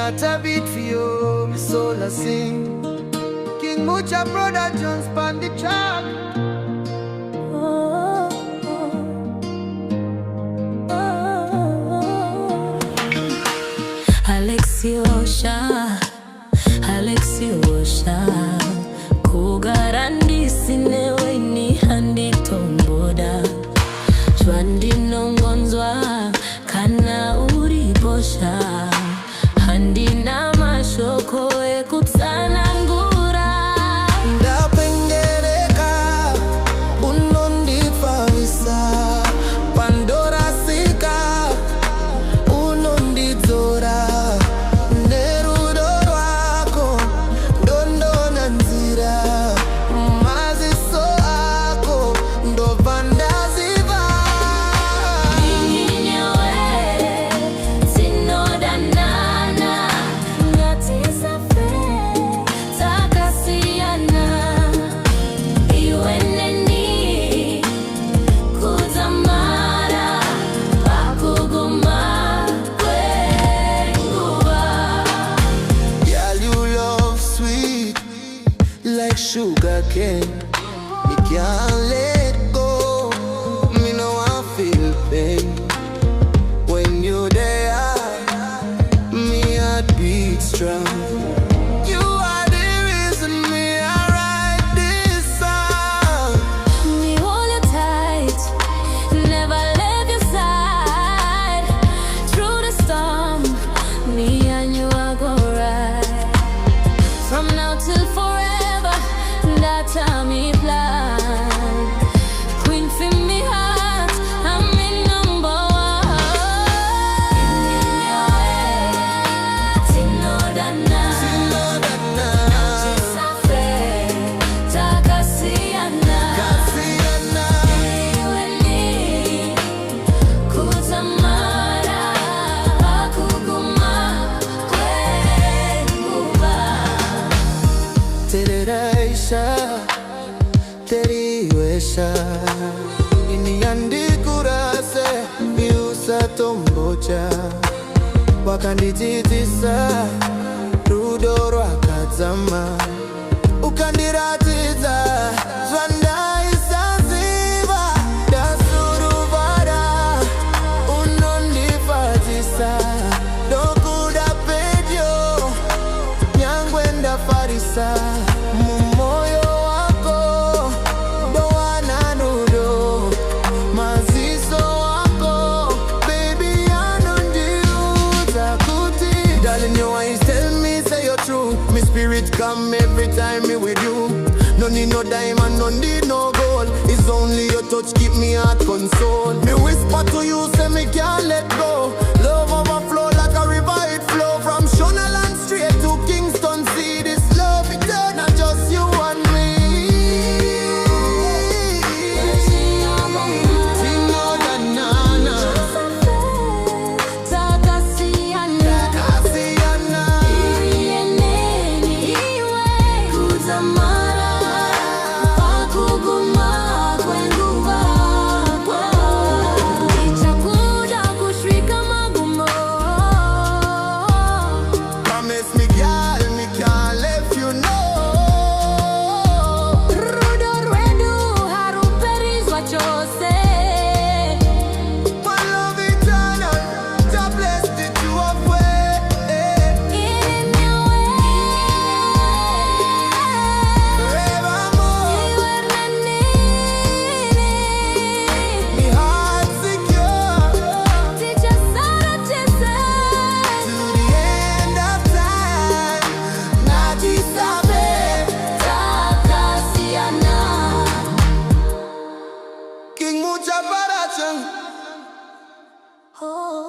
heart a beat for you, my soul a sing. King Mucha brother Jones span the track. Alexio kugarandi sinewe ni handi tomboda jwandi nongonzwa kana uriposha handi na mashoko ekutsana ngura ndapengereka unondifavisa pandora sika unondidzora nerudo rwako ndondona nzira maziso ako ndobva ndaziva inyewe Tinodanana ngatisafe takasiyana iwe neni kuzamara pakuguma kwenguva. Girl, you love sweet like sugar cane. Me can't let go. Me know I feel pain when you're there. Me heart beats strong. You are the reason me I write this song. Me hold you tight, never leave your side. Through the storm, me and you are go right. From now till forever, that's how me plan. Queen for me heart, I'm in number one. Tinodanana. Ngatisafe, takasiyana. Iwe ni kuzamara pakuguma kwenguva. Tererai teriwesha iniyandikurase miusa tombocha wakandititisa rudo rwakadzama ukandiratidza zvandaisaziva ndasuruvara unondifadzisa ndokuda pedyo nyangwe ndafarisa mumoyo wako ndowana nudo maziso wako baby anondiudza kuti darling you always tell me say you're true me spirit come every time me with you no need no diamond no need no gold it's only your touch keep me heart console me whisper to you say me can't let go love overflow like a river it flow from Shonaland straight to Kingston see this love eternal just you and me. Tinodanana. Takasiyana. Kasiyana. Iye neni kuzamara pakuguma kwenguva. Ichakuja kushika magumo. Promise me girl me can't let you know. Rudo rwedu haruperizwa chose. My love eternal, God bless the two of we. Forevermore, me heart secure to the end of time. Ngatisafe. King Mucha Production. Oh